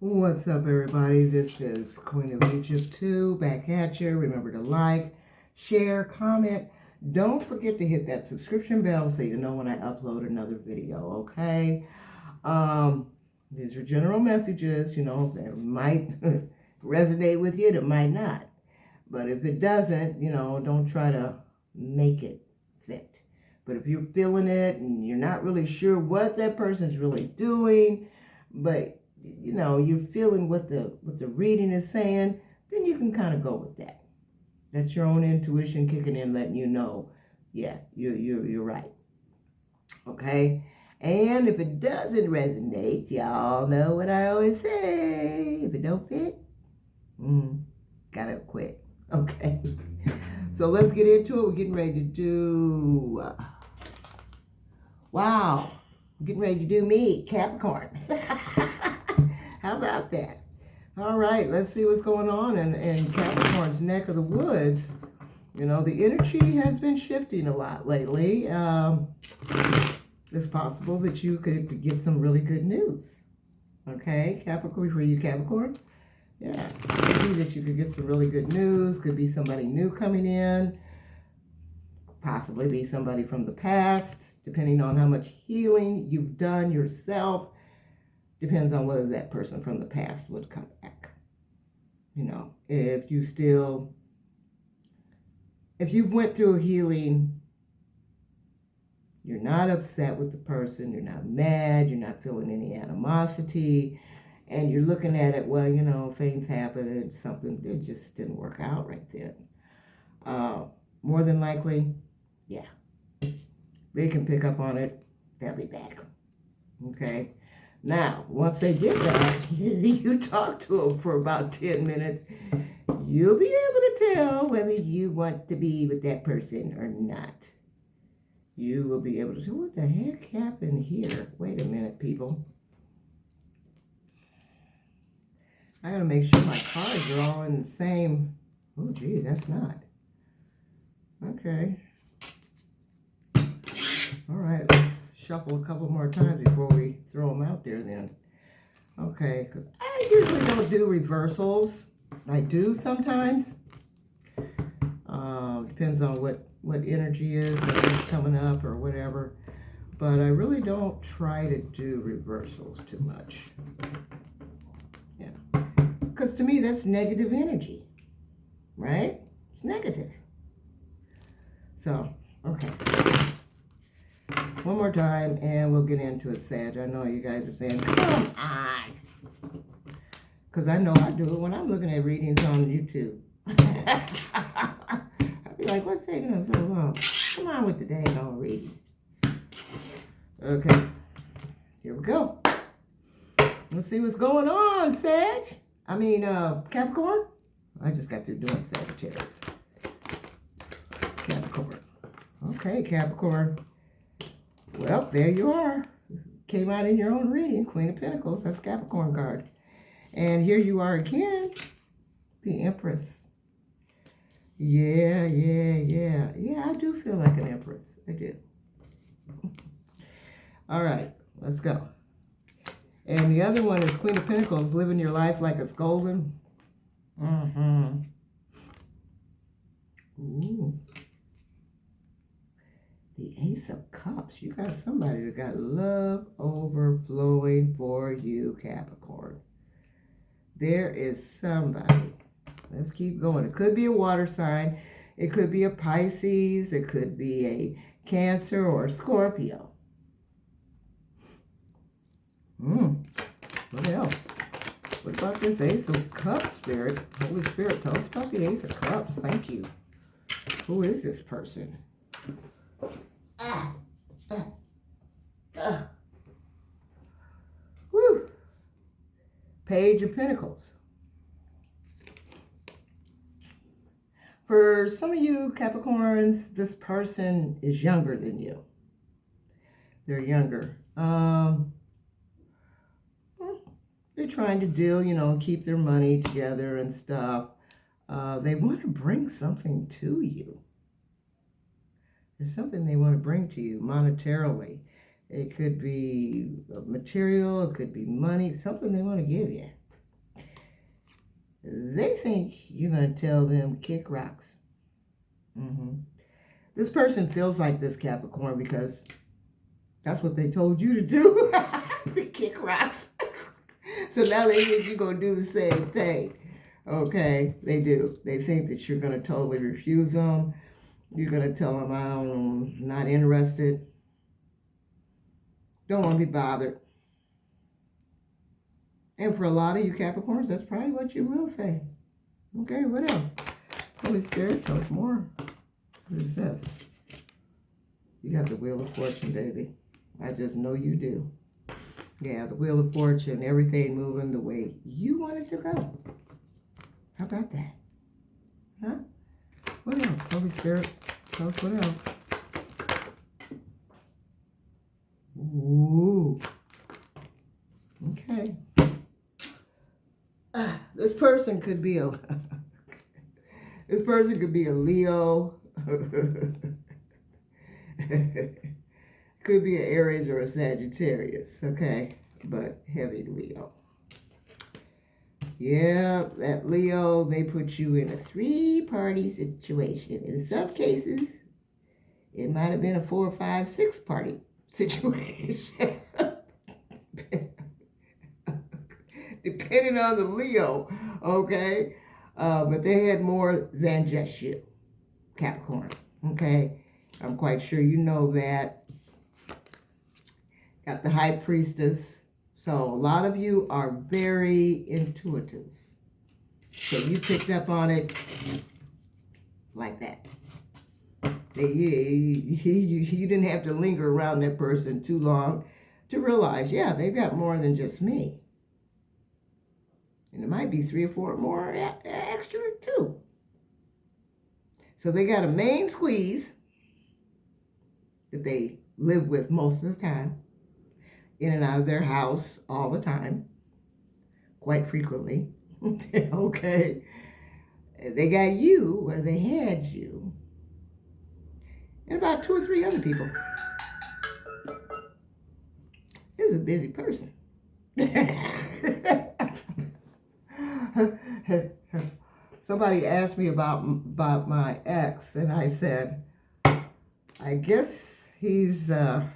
What's up, everybody? This is Queen of Egypt 2 back at you. Remember to like, share, comment. Don't forget to hit that subscription bell so you know when I upload another video, okay? These are general messages, that might resonate with you, that might not. But if it doesn't, don't try to make it fit. But if you're feeling it and you're not really sure what that person's really doing, but you're feeling what the reading is saying, then you can kind of go with that. That's your own intuition kicking in, letting you know, yeah, you're right. Okay? And if it doesn't resonate, y'all know what I always say. If it don't fit, gotta quit. Okay? So let's get into it. We're getting ready to do, wow, we're getting ready to do me, Capricorn. How about that? All right, let's see what's going on in Capricorn's neck of the woods. The energy has been shifting a lot lately. It's possible that you could get some really good news. Okay, Capricorn, for you Capricorn? Yeah, could be that you could get some really good news. Could be somebody new coming in. Possibly be somebody from the past, depending on how much healing you've done yourself. Depends on whether that person from the past would come back. If you've went through a healing, you're not upset with the person, you're not mad, you're not feeling any animosity, and you're looking at it, well, things happen and something, it just didn't work out right then. More than likely, yeah, they can pick up on it, they'll be back. Okay? Now, once they get back, you talk to them for about 10 minutes, you'll be able to tell whether you want to be with that person or not. You will be able to tell, what the heck happened here? Wait a minute, people. I gotta make sure my cards are all in the same. Oh, gee, that's not. Okay. All right, let's shuffle a couple more times before we throw them out there then. Okay, because I usually don't do reversals. I do sometimes. Depends on what energy is that's coming up or whatever. But I really don't try to do reversals too much. Yeah. Because to me, that's negative energy. Right? It's negative. So, okay. One more time, and we'll get into it, Sag. I know you guys are saying, come on. Because I know I do it when I'm looking at readings on YouTube. I'll be like, what's taking them so long? Come on with the dang on reading. Okay, here we go. Let's see what's going on, Capricorn. I just got through doing Sagittarius. Capricorn. Okay, Capricorn. Well, there you are. Came out in your own reading, Queen of Pentacles. That's Capricorn card. And here you are again, the Empress. Yeah, I do feel like an Empress. I do. All right, let's go. And the other one is Queen of Pentacles, living your life like it's golden. Ooh. The Ace of Cups. You got somebody that got love overflowing for you, Capricorn. There is somebody. Let's keep going. It could be a water sign. It could be a Pisces. It could be a Cancer or a Scorpio. What else? What about this Ace of Cups, Spirit? Holy Spirit, tell us about the Ace of Cups. Thank you. Who is this person? Woo. Page of Pentacles. For some of you Capricorns, this person is younger than you. They're younger. They're trying to deal, keep their money together and stuff. They want to bring something to you. There's something they want to bring to you monetarily. It could be material, it could be money, something they want to give you. They think you're going to tell them kick rocks. This person feels like this, Capricorn, because that's what they told you to do, to kick rocks. So now they think you're going to do the same thing. Okay, they do. They think that you're going to totally refuse them. You're going to tell them, I'm not interested. Don't want to be bothered. And for a lot of you Capricorns, that's probably what you will say. Okay, what else? Holy Spirit, tell us more. What is this? You got the Wheel of Fortune, baby. I just know you do. Yeah, the Wheel of Fortune, everything moving the way you want it to go. How about that? Huh? What else? Holy Spirit, tell us what else. Ooh. Okay. This person could be a this person could be a Leo. Could be an Aries or a Sagittarius, okay? But heavy Leo. Yeah, that Leo, they put you in a 3-party situation. In some cases, it might have been a 4, 5, 6-party situation. Depending on the Leo, okay? But they had more than just you, Capricorn, okay? I'm quite sure you know that. Got the High Priestess. So a lot of you are very intuitive. So you picked up on it like that. You didn't have to linger around that person too long to realize, yeah, they've got more than just me. And it might be 3 or 4 more extra too. So they got a main squeeze that they live with most of the time, in and out of their house all the time, quite frequently. Okay. They got you, or they had you, and about 2 or 3 other people. This is a busy person. Somebody asked me about my ex, and I said, I guess he's, what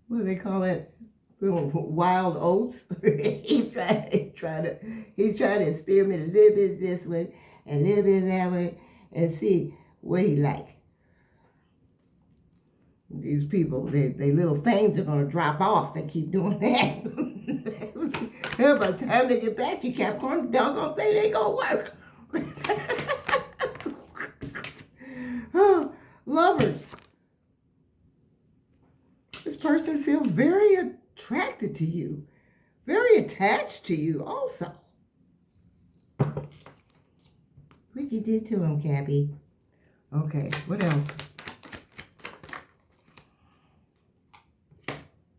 do they call it? Wild oats. he's trying to experiment a little bit this way and a little bit that way and see what he like. These people, they little things are going to drop off. They keep doing that. By the time they get back to you, Capricorn, the doggone thing ain't going to work. Oh, lovers. This person feels very attracted to you, very attached to you also. What you did to him, Cappy? Okay, what else?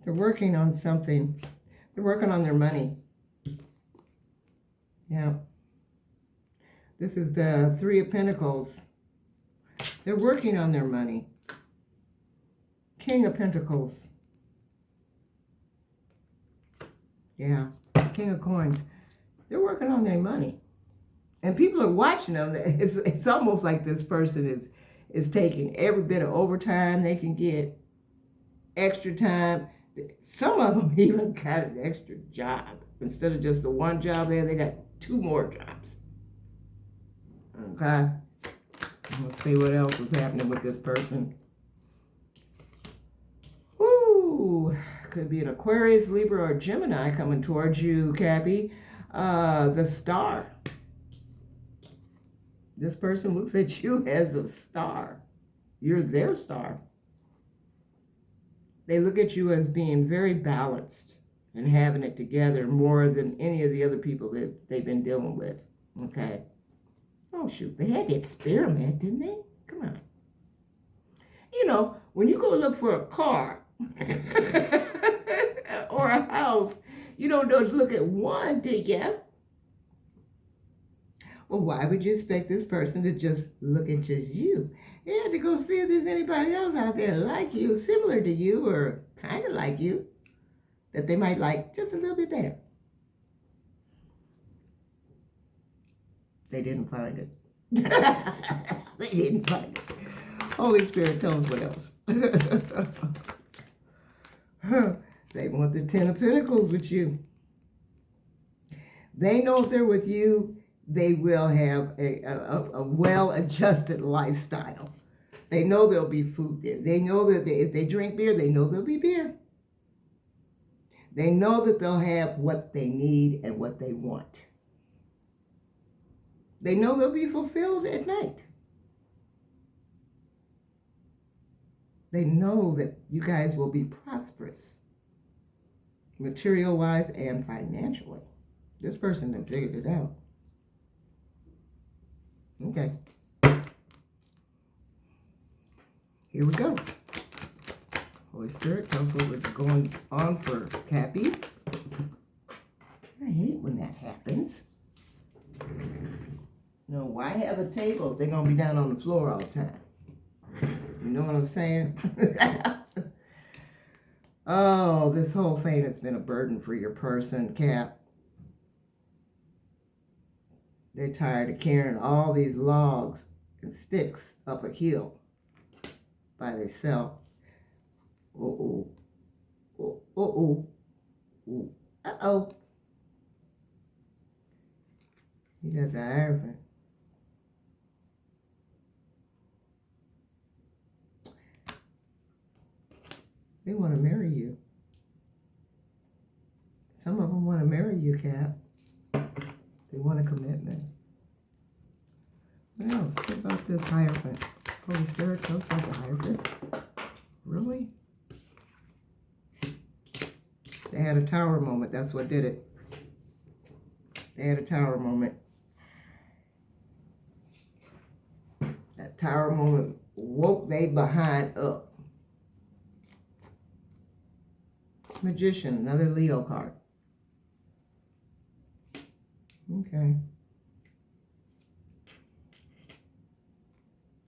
They're working on something. They're working on their money. Yeah. This is the 3 of Pentacles. They're working on their money. King of Pentacles. Yeah. King of Coins. They're working on their money. And people are watching them. It's almost like this person is taking every bit of overtime they can get, extra time. Some of them even got an extra job. Instead of just the 1 job there, they got 2 more jobs. Okay. Let's see what else was happening with this person. Ooh, could be an Aquarius, Libra, or Gemini coming towards you, Cappy. The Star. This person looks at you as a star. You're their star. They look at you as being very balanced and having it together more than any of the other people that they've been dealing with. Okay. Oh, shoot. They had to experiment, didn't they? Come on. You know, when you go look for a car or a house, you don't just look at one, do you? Well, why would you expect this person to just look at just you? You have to go see if there's anybody else out there like you, similar to you, or kind of like you, that they might like just a little bit better. They didn't find it. They didn't find it. Holy Spirit, tell us what else. They want the 10 of Pentacles with you. They know if they're with you, they will have a well-adjusted lifestyle. They know there'll be food there. They know that if they drink beer, they know there'll be beer. They know that they'll have what they need and what they want. They know they'll be fulfilled at night. They know that you guys will be prosperous, material-wise and financially. This person done figured it out. Okay. Here we go. Holy Spirit, tell us what's going on for Cappy. I hate when that happens. You know, why have a table if they're going to be down on the floor all the time? You know what I'm saying? Oh, this whole thing has been a burden for your person, Cap. They're tired of carrying all these logs and sticks up a hill by themselves. Uh-oh. Uh-oh. Uh-oh. You got the Hierophant. They want to marry you. Some of them want to marry you, Cap. They want a commitment. What else? What about this Hierophant? Holy Spirit, tell us about the Hierophant. Really? They had a tower moment. That's what did it. They had a tower moment. That tower moment woke they behind up. Magician, another Leo card. Okay.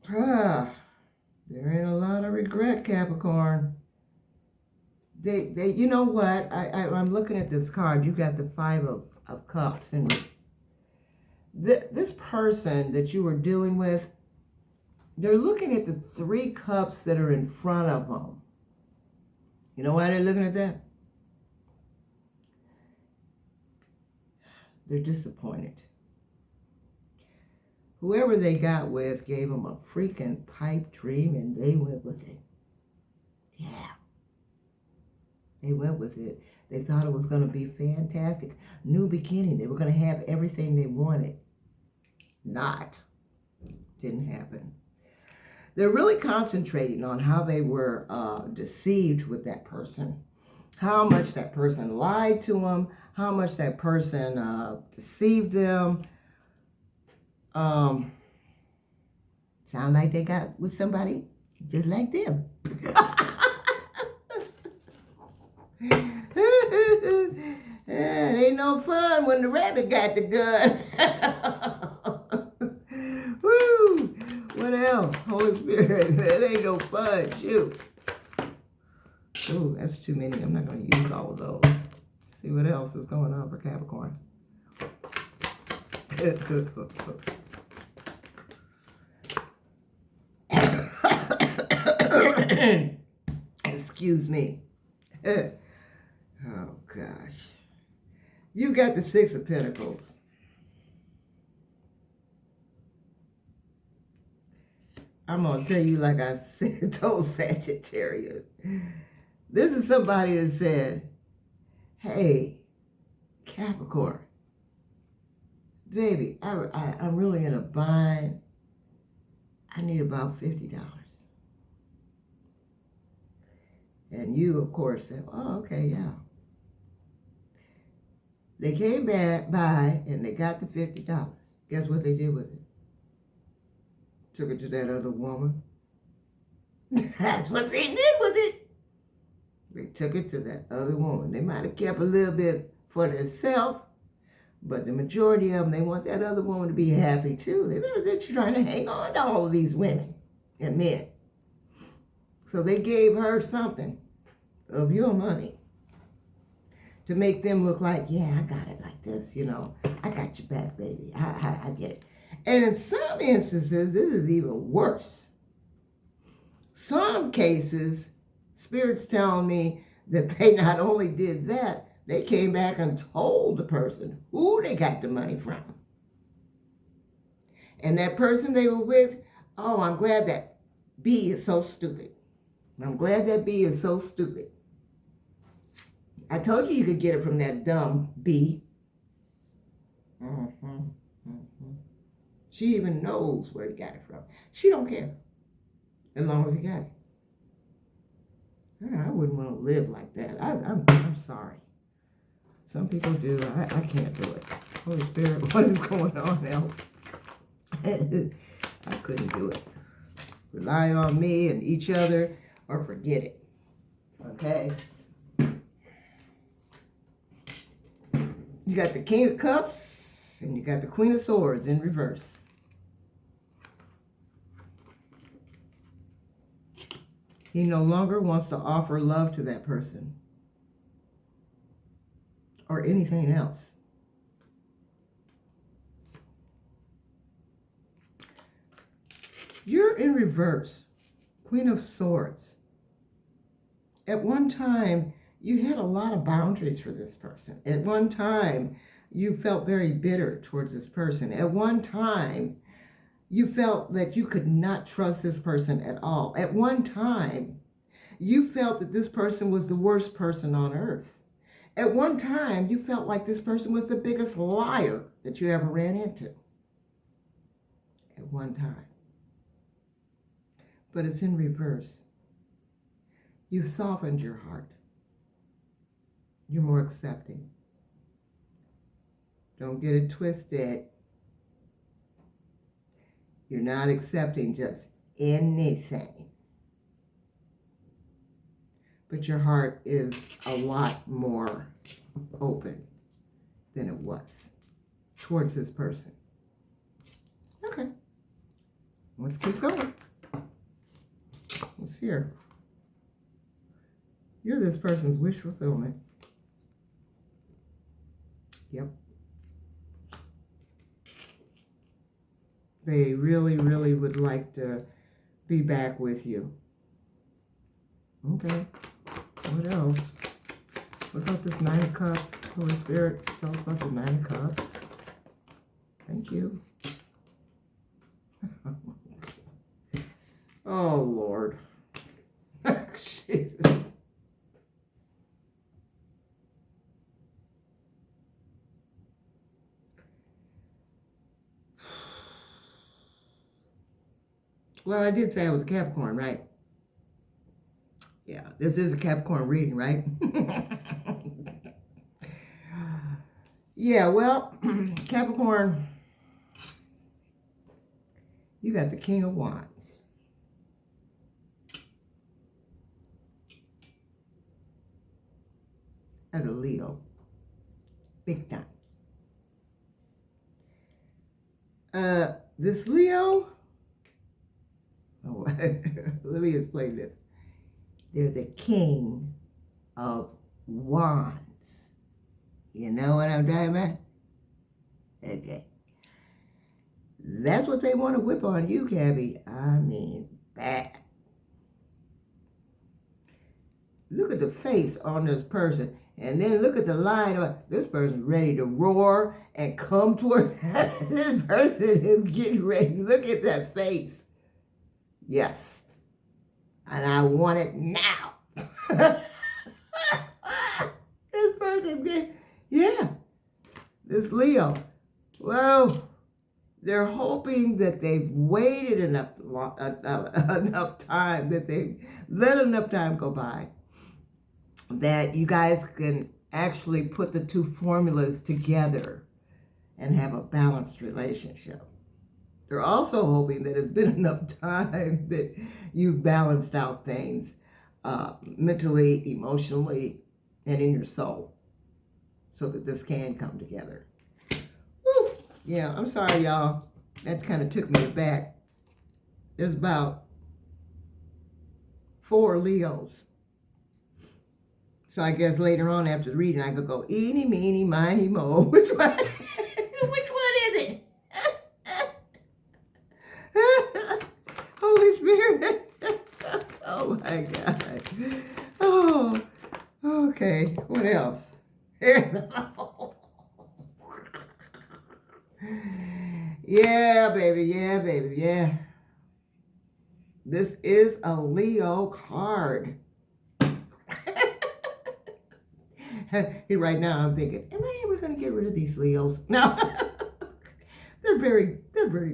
There ain't a lot of regret, Capricorn. You know what? I'm looking at this card. You got the 5 of Cups, and this person that you were dealing with, they're looking at the 3 cups that are in front of them. You know why they're looking at that? They're disappointed. Whoever they got with gave them a freaking pipe dream, and they went with it. Yeah. They went with it. They thought it was going to be fantastic. New beginning. They were going to have everything they wanted. Not. Didn't happen. They're really concentrating on how they were deceived with that person. How much that person lied to them. How much that person deceived them. Sound like they got with somebody just like them. It ain't no fun when the rabbit got the gun. Woo! What else? Holy Spirit, that ain't no fun. Shoot. Ooh, that's too many. I'm not going to use all of those. See what else is going on for Capricorn. Excuse me. Oh, gosh. You got the 6 of Pentacles. I'm going to tell you like I said, told Sagittarius. This is somebody that said, hey, Capricorn, baby, I'm really in a bind. I need about $50. And you, of course, said, oh, okay, yeah. They came back by and they got the $50. Guess what they did with it? Took it to that other woman. That's what they did with it. They took it to that other woman. They might have kept a little bit for themselves, but the majority of them, they want that other woman to be happy too. They're trying to hang on to all of these women and men. So they gave her something of your money to make them look like, yeah, I got it like this, you know. I got your back, baby. I get it. And in some instances, this is even worse. Some cases, Spirit's telling me that they not only did that, they came back and told the person who they got the money from. And that person they were with, oh, I'm glad that B is so stupid. I'm glad that B is so stupid. I told you could get it from that dumb B. She even knows where he got it from. She don't care, as long as he got it. I wouldn't want to live like that. I'm sorry. Some people do. I can't do it. Holy Spirit, what is going on else? I couldn't do it. Rely on me and each other or forget it. Okay? You got the King of Cups and you got the Queen of Swords in reverse. He no longer wants to offer love to that person or anything else. You're in reverse, Queen of Swords. At one time, you had a lot of boundaries for this person. At one time, you felt very bitter towards this person. At one time, you felt that you could not trust this person at all. At one time, you felt that this person was the worst person on earth. At one time, you felt like this person was the biggest liar that you ever ran into. At one time. But it's in reverse. You've softened your heart. You're more accepting. Don't get it twisted. You're not accepting just anything. But your heart is a lot more open than it was towards this person. Okay. Let's keep going. Let's hear. You're this person's wish fulfillment. Yep. They really, really would like to be back with you. Okay. What else? What about this Nine of Cups? Holy Spirit, tell us about the Nine of Cups. Thank you. Oh, Lord. Jesus. Well, I did say I was a Capricorn, right? Yeah, this is a Capricorn reading, right? Yeah, well, Capricorn, you got the King of Wands. As a Leo. Big time. This Leo, oh, let me explain this. They're the King of Wands. You know what I'm talking about? Okay. That's what they want to whip on you, Cappy. I mean, bad. Look at the face on this person. And then look at the line of this person's ready to roar and come toward this person is getting ready. Look at that face. Yes. And I want it now. This person, yeah. This Leo. Well, they're hoping that they've waited enough time, that they've let enough time go by, that you guys can actually put the two formulas together and have a balanced relationship. They're also hoping that it's been enough time that you've balanced out things mentally, emotionally, and in your soul so that this can come together. Woo! Yeah, I'm sorry, y'all. That kind of took me aback. There's about 4 Leos. So I guess later on after the reading, I could go, eeny, meeny, miny, mo. Which one? Which one is it? Spirit. Oh my God. Oh, okay. What else? Yeah, baby. Yeah, baby. Yeah. This is a Leo card. Right now, I'm thinking, am I ever going to get rid of these Leos? No. they're very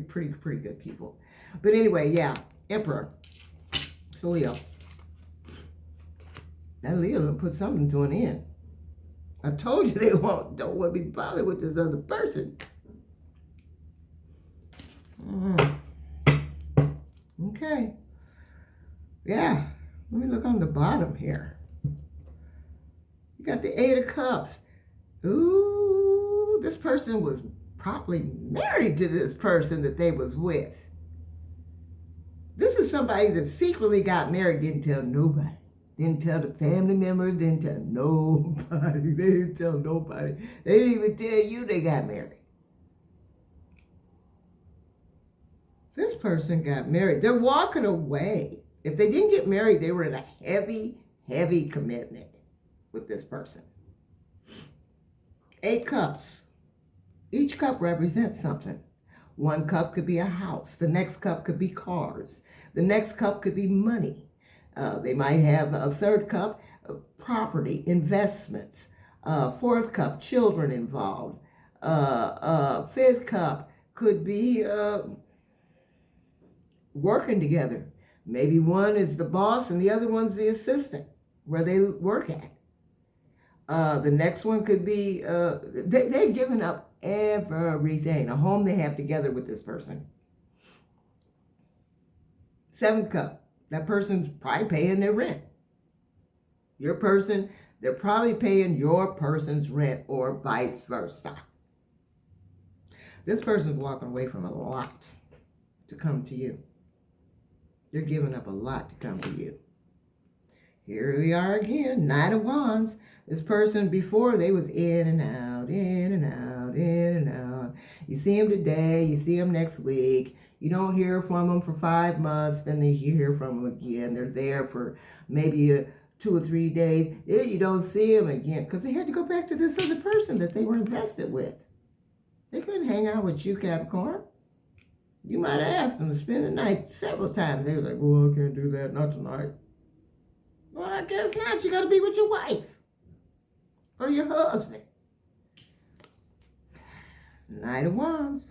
pretty good people. But anyway, yeah, Emperor. It's a Leo. That Leo done put something to an end. I told you they don't want to be bothered with this other person. Okay. Yeah. Let me look on the bottom here. You got the Eight of Cups. Ooh, this person was probably married to this person that they was with. This is somebody that secretly got married, didn't tell nobody. Didn't tell the family members, didn't tell nobody. They didn't tell nobody. They didn't even tell you they got married. This person got married. They're walking away. If they didn't get married, they were in a heavy commitment with this person. 8 cups. Each cup represents something. One cup could be a house. The next cup could be cars. The next cup could be money. They might have a third cup, property, investments. Fourth cup, children involved. Fifth cup could be working together. Maybe one is the boss and the other one's the assistant where they work at. The next one could be, they're giving up everything, a home they have together with this person. 7th cup, that person's probably paying their rent. Your person, they're probably paying your person's rent or vice versa. This person's walking away from a lot to come to you. They're giving up a lot to come to you. Here we are again, Knight of Wands. This person before, they was in and out, in and out, in and out. You see them today, you see them next week. You don't hear from them for 5 months, then you hear from them again. They're there for maybe 2 or 3 days. Then you don't see them again because they had to go back to this other person that they were invested with. They couldn't hang out with you, Capricorn. You might have asked them to spend the night several times. They were like, well, I can't do that, not tonight. Well, I guess not. You got to be with your wife or your husband. Knight of Wands.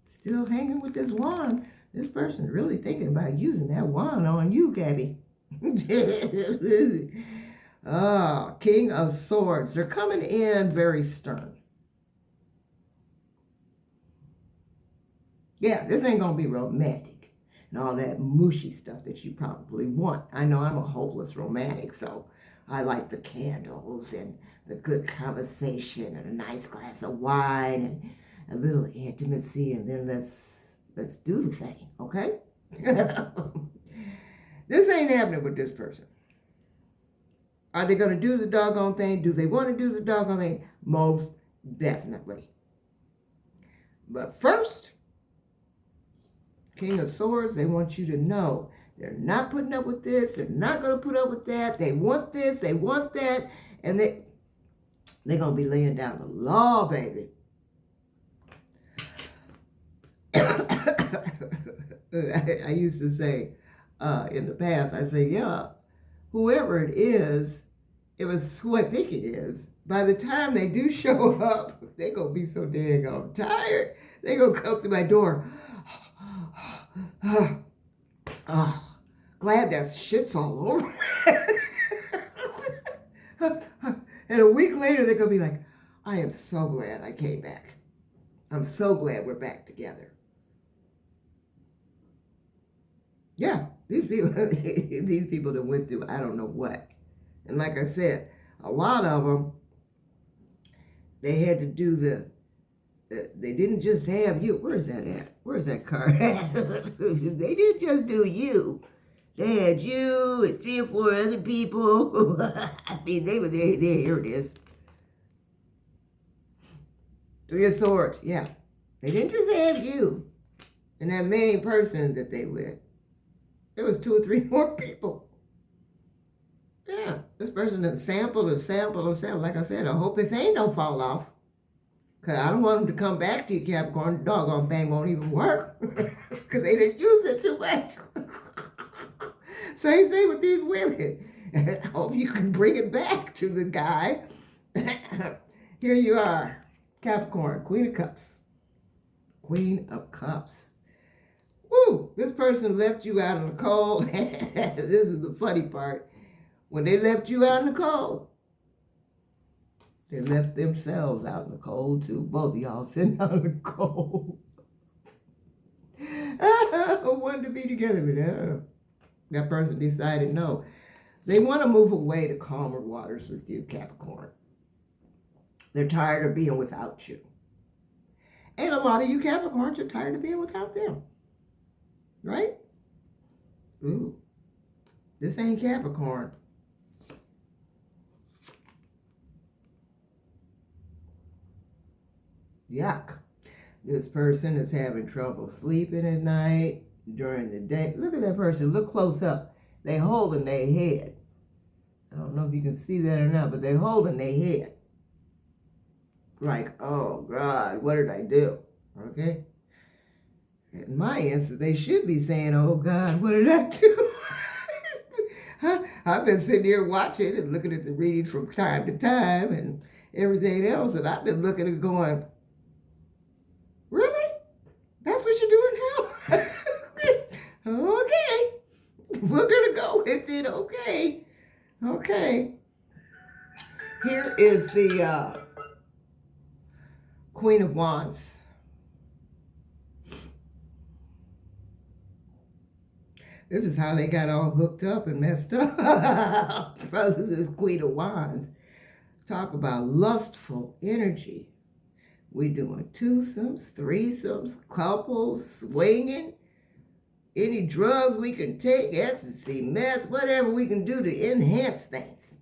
Still hanging with this wand. This person's really thinking about using that wand on you, Cappy. Oh, King of Swords. They're coming in very stern. Yeah, this ain't going to be romantic and all that mushy stuff that you probably want. I know I'm a hopeless romantic, so I like the candles and the good conversation and a nice glass of wine and a little intimacy, and then let's do the thing, okay? This ain't happening with this person. Are they going to do the doggone thing? Do they want to do the doggone thing? Most definitely. But first, King of Swords, they want you to know they're not putting up with this. They're not going to put up with that. They want this. They want that. And they're going to be laying down the law, baby. I used to say in the past, I say, yeah, whoever it is, if it's who I think it is, by the time they do show up, they're going to be so dang tired. They're going to come through my door. Glad that shit's all over. And a week later, they're going to be like, I am so glad I came back. I'm so glad we're back together. Yeah, these people that went through I don't know what. And like I said, a lot of them, they had to do they didn't just have you. Where's that at? Where's that card at? They didn't just do you. They had you and 3 or 4 other people. I mean, they were there. Here it is. 3 of Swords. Yeah. They didn't just have you and that main person that they with. There was 2 or 3 more people. Yeah, this person has sampled and sampled and sampled. Like I said, I hope this thing don't fall off. Because I don't want them to come back to you, Capricorn. The doggone thing won't even work. Because they didn't use it too much. Same thing with these women. I hope you can bring it back to the guy. Here you are, Capricorn, Queen of Cups. Queen of Cups. Woo! This person left you out in the cold. This is the funny part. When they left you out in the cold, they left themselves out in the cold too. Both of y'all sitting out in the cold. Wanted to be together, but that person decided no. They want to move away to calmer waters with you, Capricorn. They're tired of being without you. And a lot of you Capricorns are tired of being without them. Right? Ooh. This ain't Capricorn. Yuck. This person is having trouble sleeping at night, during the day. Look at that person. Look close up. They holding their head. I don't know if you can see that or not, but they're holding their head. Like, oh, God, what did I do? Okay? In my instance, they should be saying, oh, God, what did I do? I've been sitting here watching and looking at the reading from time to time and everything else, and I've been looking and going, really? That's what you're doing now? Okay. We're going to go with it. Okay. Okay. Here is the Queen of Wands. This is how they got all hooked up and messed up. Brother, this Queen of Wands. Talk about lustful energy. We're doing twosomes, threesomes, couples, swinging. Any drugs we can take, ecstasy, meth, whatever we can do to enhance things.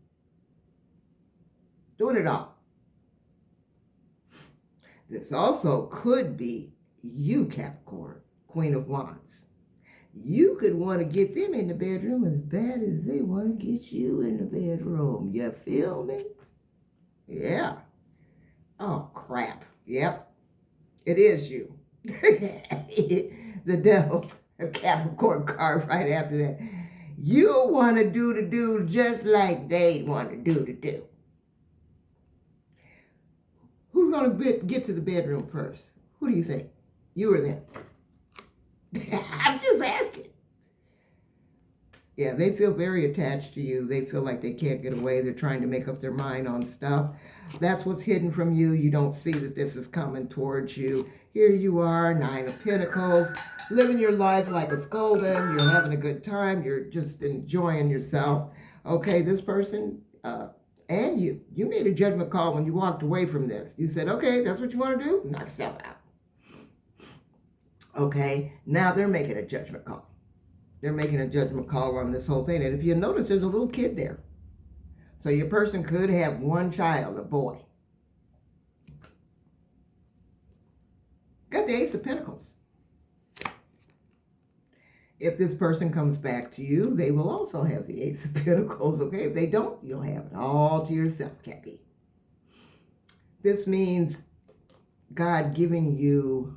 Doing it all. This also could be you, Capricorn, Queen of Wands. You could want to get them in the bedroom as bad as they want to get you in the bedroom. You feel me? Yeah. Oh, crap. Yep. It is you. The devil. A Capricorn card right after that. You want to do the do just like they want to do the do. Who's going to get to the bedroom first? Who do you think? You or them? I'm just asking. Yeah, they feel very attached to you. They feel like they can't get away. They're trying to make up their mind on stuff. That's what's hidden from you. You don't see that this is coming towards you. Here you are, 9 of Pentacles, living your life like it's golden. You're having a good time. You're just enjoying yourself. Okay, this person and you made a judgment call when you walked away from this. You said, okay, that's what you want to do? Knock yourself out. Okay, now they're making a judgment call. They're making a judgment call on this whole thing. And if you notice, there's a little kid there. So your person could have one child, a boy. Got the Ace of Pentacles. If this person comes back to you, they will also have the Ace of Pentacles, okay? If they don't, you'll have it all to yourself, Cappy. This means God giving you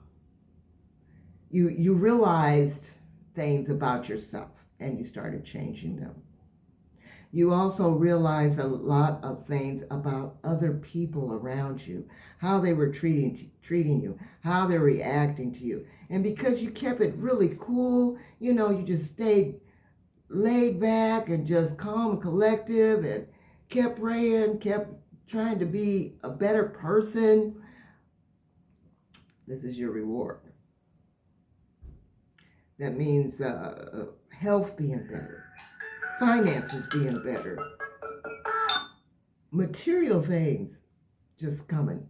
realized things about yourself and you started changing them. You also realized a lot of things about other people around you, how they were treating you, how they're reacting to you. And because you kept it really cool, you just stayed laid back and just calm and collective and kept praying, kept trying to be a better person. This is your reward. That means health being better, finances being better, material things just coming.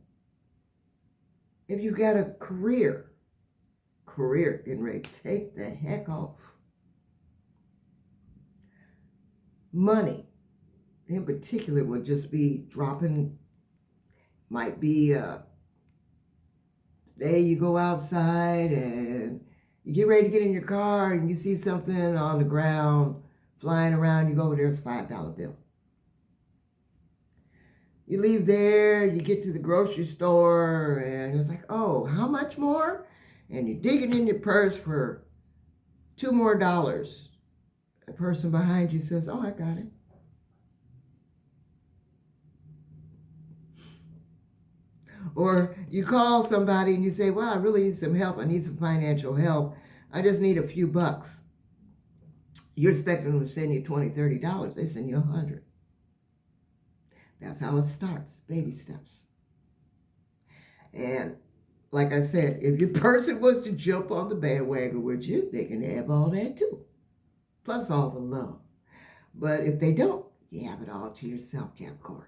If you've got a career getting ready to take the heck off. Money, in particular, would just be dropping. Might be today you go outside and You get ready to get in your car and you see something on the ground flying around. You go over there, it's a $5 bill. You leave there, you get to the grocery store, and it's like, oh, how much more? And you're digging in your purse for $2 more. The person behind you says, oh, I got it. Or you call somebody and you say, well, I really need some help. I need some financial help. I just need a few bucks. You're expecting them to send you $20, $30. They send you $100. That's how it starts, baby steps. And like I said, if your person was to jump on the bandwagon with you, they can have all that too. Plus all the love. But if they don't, you have it all to yourself, Capricorn.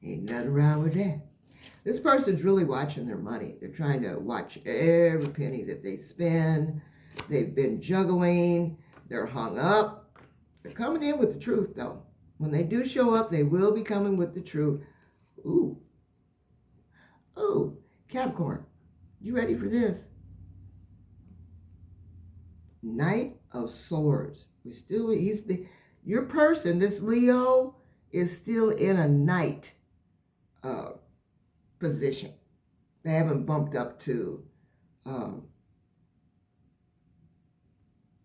Ain't nothing wrong with that. This person's really watching their money. They're trying to watch every penny that they spend. They've been juggling. They're hung up. They're coming in with the truth, though. When they do show up, they will be coming with the truth. Ooh. Capricorn, you ready for this? Knight of Swords. Your person, this Leo, is still in a knight position. They haven't bumped up to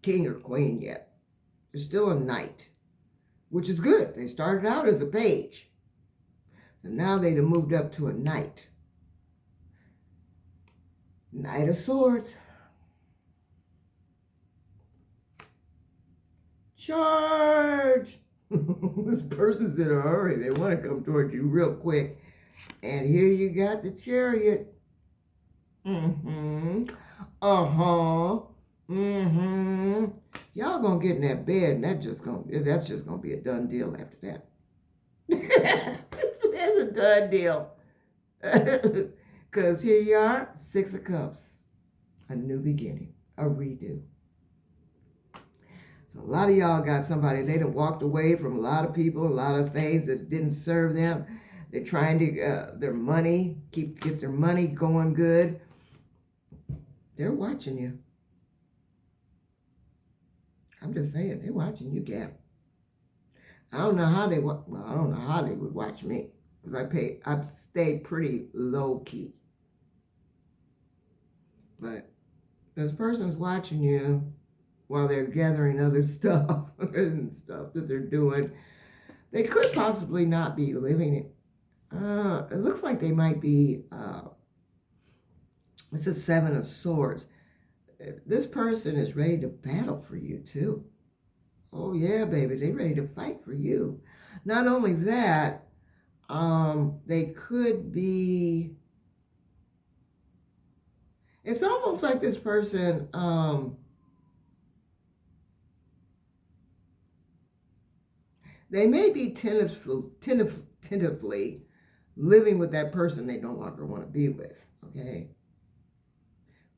king or queen yet. They're still a knight, which is good. They started out as a page, and now they've moved up to a knight. Knight of Swords. Charge! This person's in a hurry. They want to come towards you real quick. And here you got the Chariot. Y'all gonna get in that bed, and that's just gonna be a done deal after that. That's a done deal. Because here you are, 6 of Cups. A new beginning, a redo. So a lot of y'all got somebody, they done walked away from a lot of people, a lot of things that didn't serve them. They're trying to get their money going good. They're watching you. I'm just saying, they're watching you, Gap. I don't know how they would watch me, because I stay pretty low key. But this person's watching you while they're gathering other stuff and stuff that they're doing. They could possibly not be living it. It looks like they might be, it's a 7 of Swords. This person is ready to battle for you too. Oh yeah, baby, they're ready to fight for you. Not only that, they could be, it's almost like this person, they may be tentatively living with that person they no longer want to be with, okay?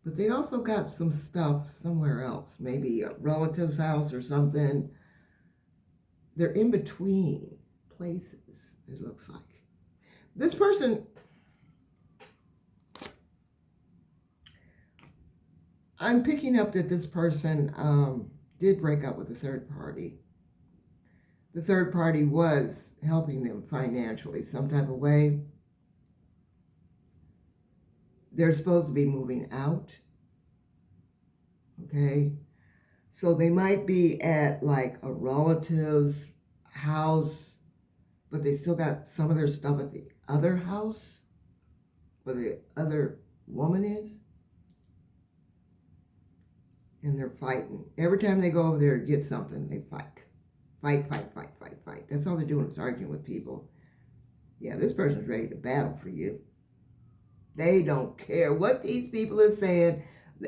But they also got some stuff somewhere else, maybe a relative's house or something. They're in between places, it looks like. This person, I'm picking up that this person did break up with a third party. The third party was helping them financially, some type of way. They're supposed to be moving out, okay? So they might be at like a relative's house, but they still got some of their stuff at the other house where the other woman is. And they're fighting. Every time they go over there to get something, they fight. Fight. That's all they're doing is arguing with people. Yeah, this person's ready to battle for you. They don't care what these people are saying.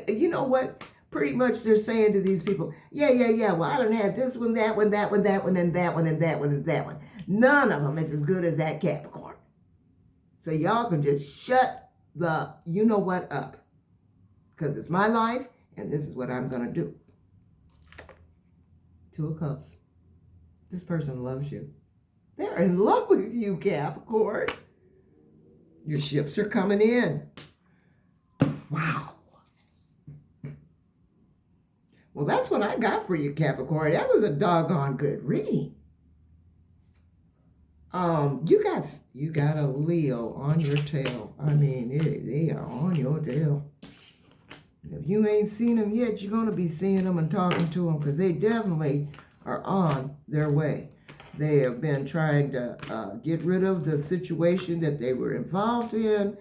You know what? Pretty much they're saying to these people, yeah. Well, I don't have this one, that one, and that one, and that one, and that one, and that one. None of them is as good as that Capricorn. So y'all can just shut the you-know-what up. Because it's my life, and this is what I'm going to do. 2 of Cups. This person loves you. They're in love with you, Capricorn. Your ships are coming in. Wow. that's what I got for you, Capricorn. That was a doggone good reading. You got a Leo on your tail. I mean, they are on your tail. If you ain't seen them yet, you're going to be seeing them and talking to them, because they definitely are on their way. They have been trying to get rid of the situation that they were involved in,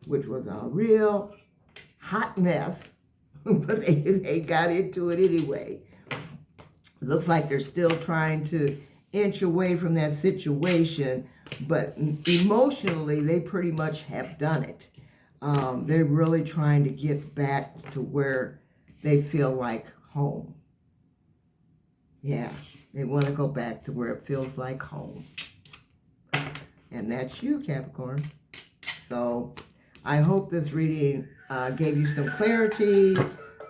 which was a real hot mess, but they got into it anyway. Looks like they're still trying to inch away from that situation, but emotionally, they pretty much have done it. They're really trying to get back to where they feel like home. Yeah, they want to go back to where it feels like home. And that's you, Capricorn. So I hope this reading gave you some clarity,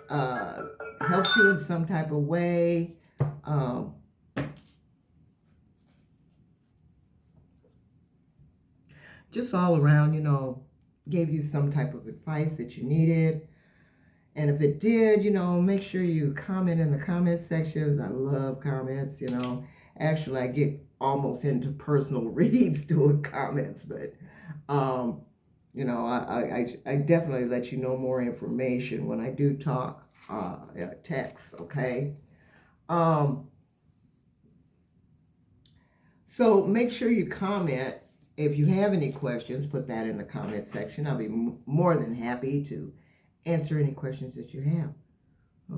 helped you in some type of way. Just all around, gave you some type of advice that you needed. And if it did, make sure you comment in the comment sections. I love comments, Actually, I get almost into personal reads doing comments, but, I definitely let you know more information when I do talk text, okay? So make sure you comment. If you have any questions, put that in the comment section. I'll be more than happy to answer any questions that you have.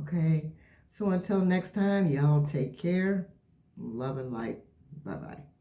Okay? So until next time, y'all take care. Love and light. Bye-bye.